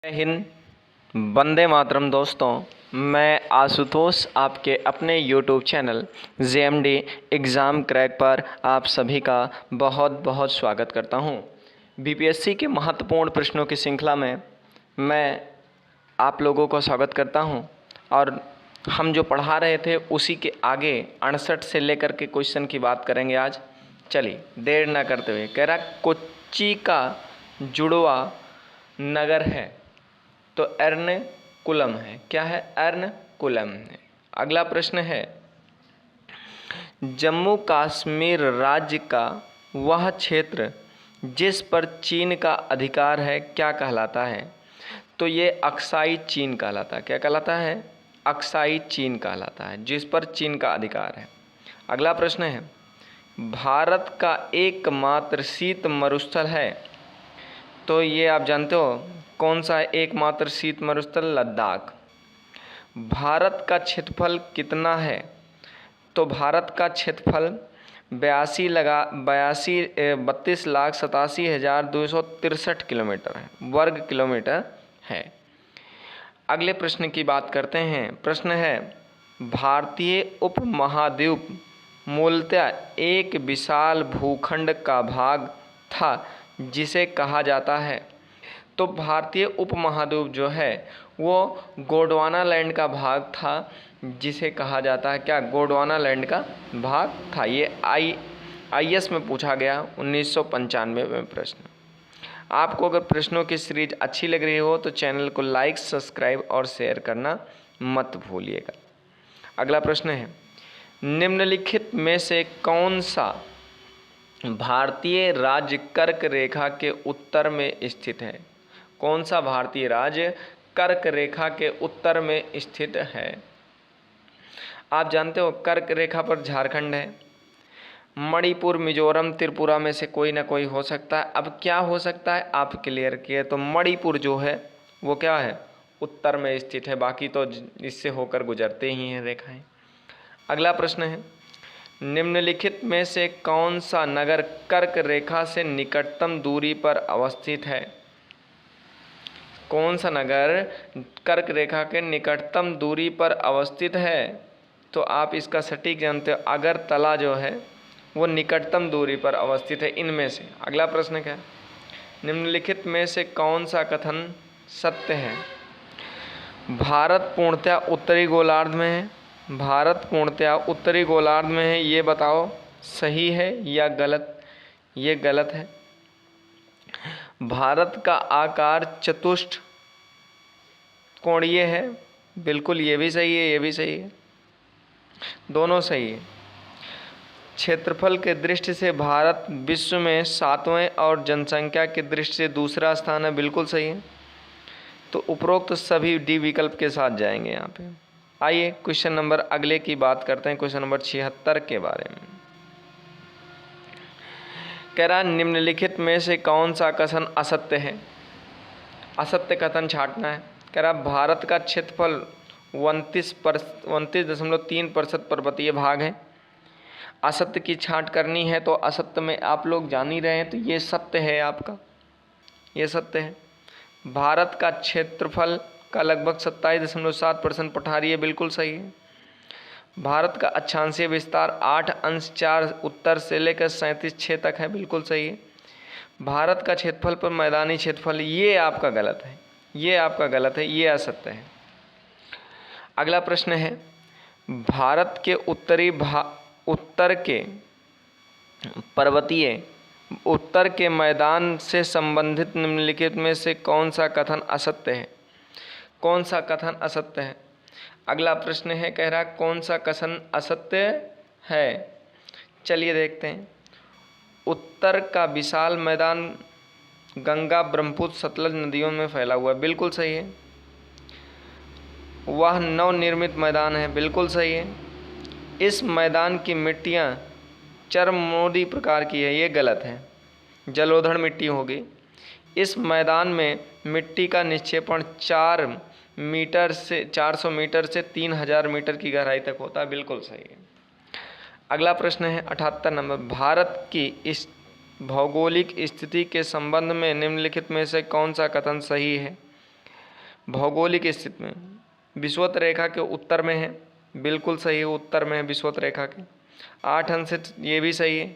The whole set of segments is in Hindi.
जय हिंद, वंदे मातरम। दोस्तों, मैं आशुतोष आपके अपने YouTube channel JMD exam crack पर आप सभी का बहुत बहुत स्वागत करता हूं। BPSC के महत्वपूर्ण प्रश्नों की श्रृंखला में मैं आप लोगों का स्वागत करता हूं और हम जो पढ़ा रहे थे उसी के आगे 68 से लेकर के क्वेश्चन की बात करेंगे आज। चलिए देर ना करते हुए, कह रहा कोच्चि का जुड़वा नगर है तो एर्नाकुलम है। क्या है? एर्नाकुलम है। अगला प्रश्न है, जम्मू कश्मीर राज्य का वह क्षेत्र जिस पर चीन का अधिकार है क्या कहलाता है? तो ये अक्साई चीन कहलाता है। क्या कहलाता है? अक्साई चीन कहलाता है, जिस पर चीन का अधिकार है। अगला प्रश्न है, भारत का एकमात्र शीत मरुस्थल है तो ये आप जानते हो कौन सा है एकमात्र शीत मरुस्थल? लद्दाख। भारत का क्षेत्रफल कितना है? तो भारत का क्षेत्रफल 32,87,263 किलोमीटर है, वर्ग किलोमीटर है। अगले प्रश्न की बात करते हैं। प्रश्न है, भारतीय उपमहाद्वीप मूलतः एक विशाल भूखंड का भाग था जिसे कहा जाता है। तो भारतीय उपमहाद्वीप जो है वो गोंडवाना लैंड का भाग था जिसे कहा जाता है क्या? गोंडवाना लैंड का भाग था। ये IAS में पूछा गया 1995 में प्रश्न। आपको अगर प्रश्नों की सीरीज अच्छी लग रही हो तो चैनल को लाइक, सब्सक्राइब और शेयर करना मत भूलिएगा। अगला प्रश्न है, निम्नलिखित में से कौन सा भारतीय राज्य कर्क रेखा के उत्तर में स्थित है? कौन सा भारतीय राज्य कर्क रेखा के उत्तर में स्थित है? आप जानते हो कर्क रेखा पर झारखंड है, मणिपुर, मिजोरम, त्रिपुरा में से कोई ना कोई हो सकता है। अब क्या हो सकता है आप क्लियर किए तो मणिपुर जो है वो क्या है? उत्तर में स्थित है, बाकी तो इससे होकर गुजरते ही हैं रेखाएं। अगला प्रश्न है, निम्नलिखित में से कौन सा नगर कर्क रेखा से निकटतम दूरी पर अवस्थित है? कौन सा नगर कर्क रेखा के निकटतम दूरी पर अवस्थित है? तो आप इसका सटीक जानते हो, अगरतला जो है वो निकटतम दूरी पर अवस्थित है इनमें से। अगला प्रश्न क्या है, निम्नलिखित में से कौन सा कथन सत्य है? भारत पूर्णतया उत्तरी गोलार्ध में है। भारत पूर्णतया उत्तरी गोलार्ध में है, ये बताओ सही है या गलत? ये गलत है। भारत का आकार चतुष्ट कोणीय है, बिल्कुल ये भी सही है, ये भी सही है, दोनों सही है। क्षेत्रफल के दृष्टि से भारत विश्व में 7वें और जनसंख्या की दृष्टि से दूसरा स्थान है, बिल्कुल सही है। तो उपरोक्त सभी डी विकल्प के साथ जाएंगे यहाँ पे। आइए क्वेश्चन नंबर अगले की बात करते हैं, क्वेश्चन नंबर 76 के बारे में। कह रहा निम्नलिखित में से कौन सा कथन असत्य है? असत्य कथन छांटना है। कह रहा भारत का क्षेत्रफल 29.3% पर्वतीय भाग है। असत्य की छांट करनी है तो असत्य में आप लोग जान ही रहे हैं, तो ये सत्य है आपका, ये सत्य है। भारत का क्षेत्रफल का लगभग 27.7% पठारी है, बिल्कुल सही है। भारत का अक्षांशीय विस्तार 8.4 उत्तर से लेकर 37.6 तक है, बिल्कुल सही है। भारत का क्षेत्रफल पर मैदानी क्षेत्रफल, ये आपका गलत है, ये आपका गलत है, ये असत्य है। अगला प्रश्न है, भारत के उत्तर के पर्वतीय उत्तर के मैदान से संबंधित निम्नलिखित में से कौन सा कथन असत्य है? कौन सा कथन असत्य है? अगला प्रश्न है, कह रहा कौन सा कथन असत्य है? चलिए देखते हैं। उत्तर का विशाल मैदान गंगा, ब्रह्मपुत्र, सतलज नदियों में फैला हुआ है, बिल्कुल सही है। वह नवनिर्मित मैदान है, बिल्कुल सही है। इस मैदान की मिट्टियाँ चरमोदी प्रकार की है, ये गलत है, जलोढ़ मिट्टी होगी। इस मैदान में मिट्टी का निक्षेपण 400 मीटर से 3000 मीटर की गहराई तक होता है, बिल्कुल सही है। अगला प्रश्न है 78 नंबर, भारत की इस भौगोलिक स्थिति के संबंध में निम्नलिखित में से कौन सा कथन सही है? भौगोलिक स्थिति में विषुवत रेखा के उत्तर में है, बिल्कुल सही है, उत्तर में है विषुवत रेखा के। 8 अंश, ये भी सही है।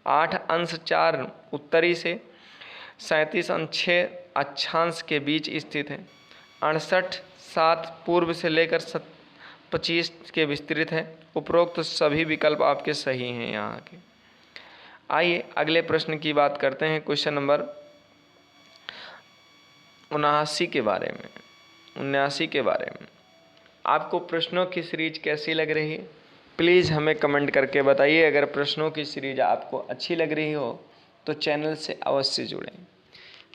8 अंश 4 उत्तरी से, 37 अंश 6 अक्षांश के बीच स्थित है। 68 7 पूर्व से लेकर 25 के विस्तृत है। उपरोक्त सभी विकल्प आपके सही हैं यहाँ के। आइए अगले प्रश्न की बात करते हैं, क्वेश्चन नंबर 79 के बारे में। 79 के बारे में आपको प्रश्नों की सीरीज कैसी लग रही है, प्लीज़ हमें कमेंट करके बताइए। अगर प्रश्नों की सीरीज आपको अच्छी लग रही हो तो चैनल से अवश्य जुड़ें।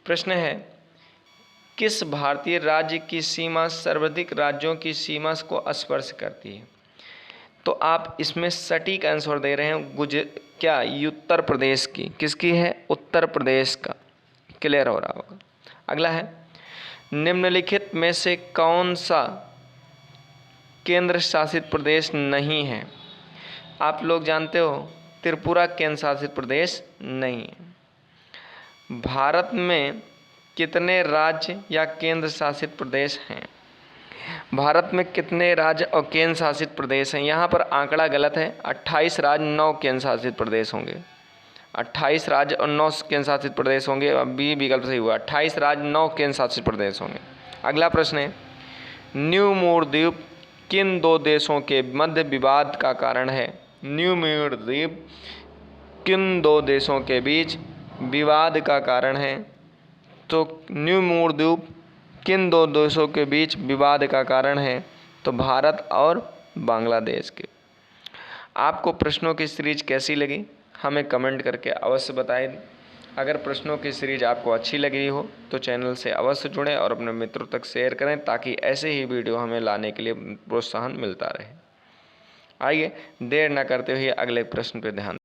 प्रश्न है, किस भारतीय राज्य की सीमा सर्वाधिक राज्यों की सीमा को स्पर्श करती है? तो आप इसमें सटीक आंसर दे रहे हैं क्या उत्तर प्रदेश की। किसकी है? उत्तर प्रदेश का। क्लियर हो रहा होगा। अगला है, निम्नलिखित में से कौन सा केंद्र शासित प्रदेश नहीं है? आप लोग जानते हो त्रिपुरा केंद्र शासित प्रदेश नहीं है। भारत में कितने राज्य या केंद्र शासित प्रदेश हैं? भारत में कितने राज्य और केंद्र शासित प्रदेश हैं? यहाँ पर आंकड़ा गलत है। 28 राज्य 9 केंद्र शासित प्रदेश होंगे। 28 राज्य और 9 केंद्र शासित प्रदेश होंगे। अब बी विकल्प सही हुआ। 28 राज्य 9 केंद्र शासित प्रदेश होंगे। अगला प्रश्न है, न्यू मूर द्वीप किन दो देशों के मध्य विवाद का कारण है? न्यू मूर द्वीप किन दो देशों के बीच विवाद का कारण है? तो न्यू मूर द्वीप किन दो देशों के बीच विवाद का कारण है? तो भारत और बांग्लादेश के। आपको प्रश्नों की सीरीज कैसी लगी हमें कमेंट करके अवश्य बताएं। अगर प्रश्नों की सीरीज आपको अच्छी लगी हो तो चैनल से अवश्य जुड़ें और अपने मित्रों तक शेयर करें, ताकि ऐसे ही वीडियो हमें लाने के लिए प्रोत्साहन मिलता रहे। आइए देर न करते हुए अगले प्रश्न पर ध्यान